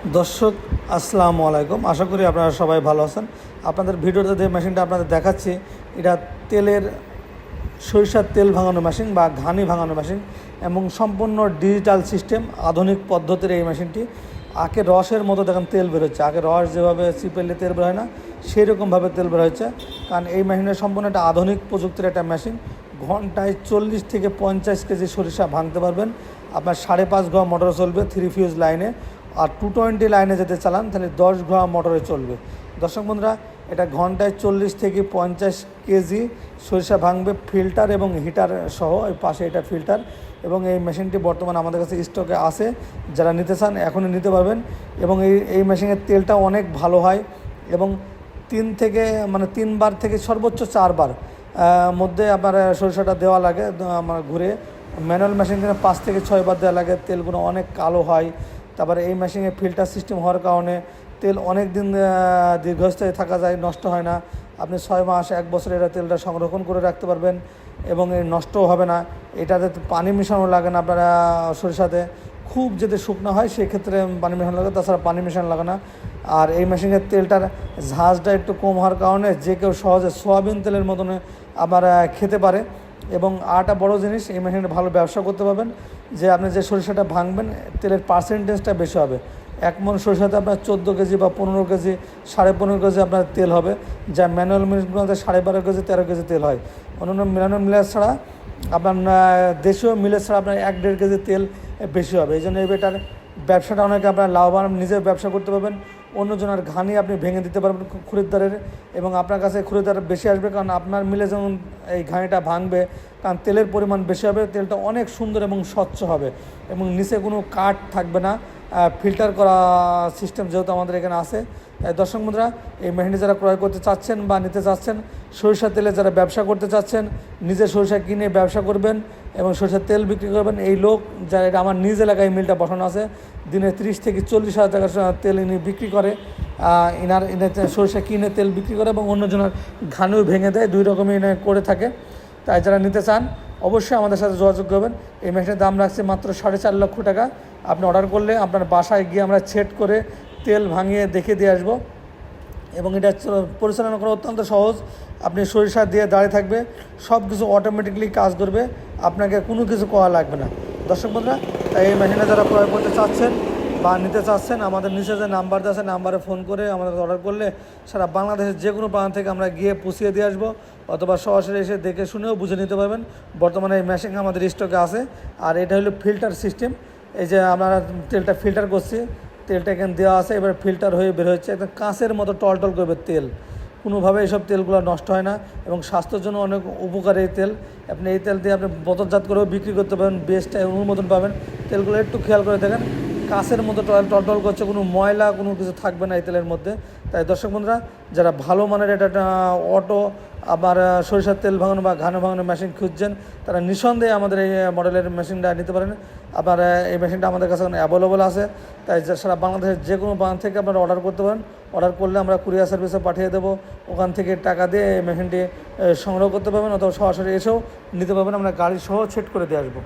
দর্শক আসসালামু আলাইকুম, আশা করি আপনারা সবাই ভালো আছেন। আপনাদের ভিডিওতে যে মেশিনটা আপনাদের দেখাচ্ছি, এটা সরিষার তেল ভাঙানো মেশিন বা ঘানি ভাঙানো মেশিন এবং সম্পূর্ণ ডিজিটাল সিস্টেম, আধুনিক পদ্ধতির এই মেশিনটি। আগে রসের মতো দেখেন তেল বেরোচ্ছে, আগে রস যেভাবে চিপেলে তেল বের হয় না, সেই রকমভাবে তেল বের হচ্ছে। কারণ এই মেশিনের সম্পূর্ণ একটা আধুনিক প্রযুক্তির একটা মেশিন। ঘন্টায় 40 থেকে 50 কেজি সরিষা ভাঙতে পারবেন। আপনার 5.5 ঘোয়া মোটর চলবে 3 ফিউজ লাইনে, আর 220 লাইনে যদি চালান তাহলে 10 ঘোয়া মোটরে চলবে। দর্শক বন্ধুরা, এটা ঘন্টায় 40 থেকে 50 কেজি সরিষা ভাঙবে, ফিল্টার এবং হিটার সহ। এই পাশে এটা ফিল্টার, এবং এই মেশিনটি বর্তমানে আমাদের কাছে স্টকে আছে। যারা নিতে চান এখনই নিতে পারবেন। এবং এই মেশিনের তেলটা অনেক ভালো হয়, এবং 3বার থেকে সর্বোচ্চ 4বার মধ্যে আপনার সরিষাটা দেওয়া লাগে। আমার ঘুরে ম্যানুয়াল মেশিন কিনে 5 থেকে 6 বার দেওয়া লাগে, তেলগুলো অনেক কালো হয়। তারপরে এই মেশিনে ফিল্টার সিস্টেম হওয়ার কারণে তেল অনেক দিন দীর্ঘস্থায়ী থাকা যায়, নষ্ট হয় না। আপনি 6 মাস 1 বছর এটা তেলটা সংরক্ষণ করে রাখতে পারবেন, এবং এই নষ্টও হবে না। এটাতে পানি মেশানো লাগে না আপনারা সরিষাতে। খুব যদি শুকনো হয় সেক্ষেত্রে পানি মেশানো লাগে, তাছাড়া পানি মেশানো লাগে না। আর এই মেশিনের তেলটার ঝাঁজটা একটু কম হওয়ার কারণে যে কেউ সহজে সোয়াবিন তেলের মতন আবার খেতে পারে। এবং আরেকটা বড় জিনিস, এই মেশিনে ভালো ব্যবসা করতে পারবেন, যে আপনি যে সরিষাটা ভাঙবেন তেলের পার্সেন্টেজটা বেশি হবে। 1 মণ সরিষাতে আপনার 14 কেজি বা 15 কেজি, 15.5 কেজি আপনার তেল হবে, যা ম্যানুয়াল মিলগুলোতে 12.5 কেজি 13 কেজি তেল হয়। অন্যান্য ম্যানুয়াল মিলার ছাড়া আপনার দেশীয় মিলের ছাড়া আপনার 1-1.5 কেজি তেল বেশি হবে। এই জন্য এটার ব্যবসাটা অনেকে আপনার লাভবান, নিজে ব্যবসা করতে পারবেন। অন্যজনের ঘানি আপনি ভেঙে দিতে পারবেন খরিদ্দারের, এবং আপনার কাছে খরিদ্দার বেশি আসবে, কারণ আপনার মিলে যেমন এই ঘানিটা ভাঙবে, কারণ তেলের পরিমাণ বেশি হবে, তেলটা অনেক সুন্দর এবং স্বচ্ছ হবে, এবং নিচে কোনো কাঠ থাকবে না। ফিল্টার করা সিস্টেম যেহেতু আমাদের এখানে আছে। দর্শক বন্ধুরা, এই মেশিনটি যারা ক্রয় করতে চাচ্ছেন বা নিতে চাচ্ছেন, সরিষা তেলে যারা ব্যবসা করতে চাচ্ছেন, নিজে সরিষা কিনে ব্যবসা করবেন এবং সরিষার তেল বিক্রি করবেন, এই লোক যারা, এটা আমার নিজ এলাকায় মিলটা বসানো আছে, দিনে 30 থেকে 40 হাজার টাকার তেল ইনি বিক্রি করে। ইনার সরিষা কিনে তেল বিক্রি করে এবং অন্যজনের ঘানিও ভেঙে দেয়, 2 রকমই করে থাকে। তাই যারা নিতে চান অবশ্যই আমাদের সাথে যোগাযোগ করবেন। এই মেশিনের দাম রাখছে মাত্র 4.5 লক্ষ টাকা। আপনি অর্ডার করলে আপনার বাসায় গিয়ে আমরা সেট করে তেল ভাঙিয়ে দেখে দিয়ে আসবো, এবং এটা পরিচালনা করা অত্যন্ত সহজ। আপনি সরিষা দিয়ে দাঁড়িয়ে থাকবে, সব কিছু অটোমেটিকলি কাজ করবে, আপনাকে কোনো কিছু করা লাগবে না। দর্শক বন্ধুরা, তাই এই মেশিনে যারা ক্রয় করতে চাচ্ছেন বা নিতে চাচ্ছেন, আমাদের নিচে যে নাম্বার আছে, নাম্বারে ফোন করে আমাদের অর্ডার করলে সারা বাংলাদেশের যে কোনো প্রান্ত থেকে আমরা গিয়ে পুষিয়ে দিয়ে আসবো, অথবা সরাসরি এসে দেখে শুনেও বুঝে নিতে পারবেন। বর্তমানে এই মেশিন আমাদের স্টকে আছে। আর এটা হলো ফিল্টার সিস্টেম। এই যে আমরা তেলটা ফিল্টার করছি, তেলটা এখানে দেওয়া আছে, এবার ফিল্টার হয়ে বের হচ্ছে, একদম কাঁচের মতো টলটল করবে তেল। কোনোভাবে এইসব তেলগুলো নষ্ট হয় না, এবং স্বাস্থ্যের জন্য অনেক উপকারী এই তেল। আপনি এই তেল দিয়ে আপনি বোতলজাত করেও বিক্রি করতে পারেন, বেস্ট অনুমোদন পাবেন। তেলগুলো একটু খেয়াল করে দেখেন, কাঁচের মতো টলটল করছে, কোনো ময়লা কোনো কিছু থাকবে না এই তেলের মধ্যে। তাই দর্শক বন্ধুরা, যারা ভালো মানের এটা অটো আবার সরিষার তেল ভাঙানো বা ঘানি ভাঙানো মেশিন খুঁজছেন, তারা নিঃসন্দেহে আমাদের এই মডেলের মেশিনটা নিতে পারেন। আবার এই মেশিনটা আমাদের কাছে অ্যাভেলেবল আছে। তাই সারা বাংলাদেশের যে কোনো প্রান্ত থেকে আপনারা অর্ডার করতে পারেন। অর্ডার করলে আমরা কুরিয়ার সার্ভিসে পাঠিয়ে দেবো, ওখান থেকে টাকা দিয়ে এই মেশিনটি সংগ্রহ করতে পারবেন, অথবা সরাসরি এসেও নিতে পারবেন, আমরা গাড়ি সহ সেট করে দিয়ে আসবো।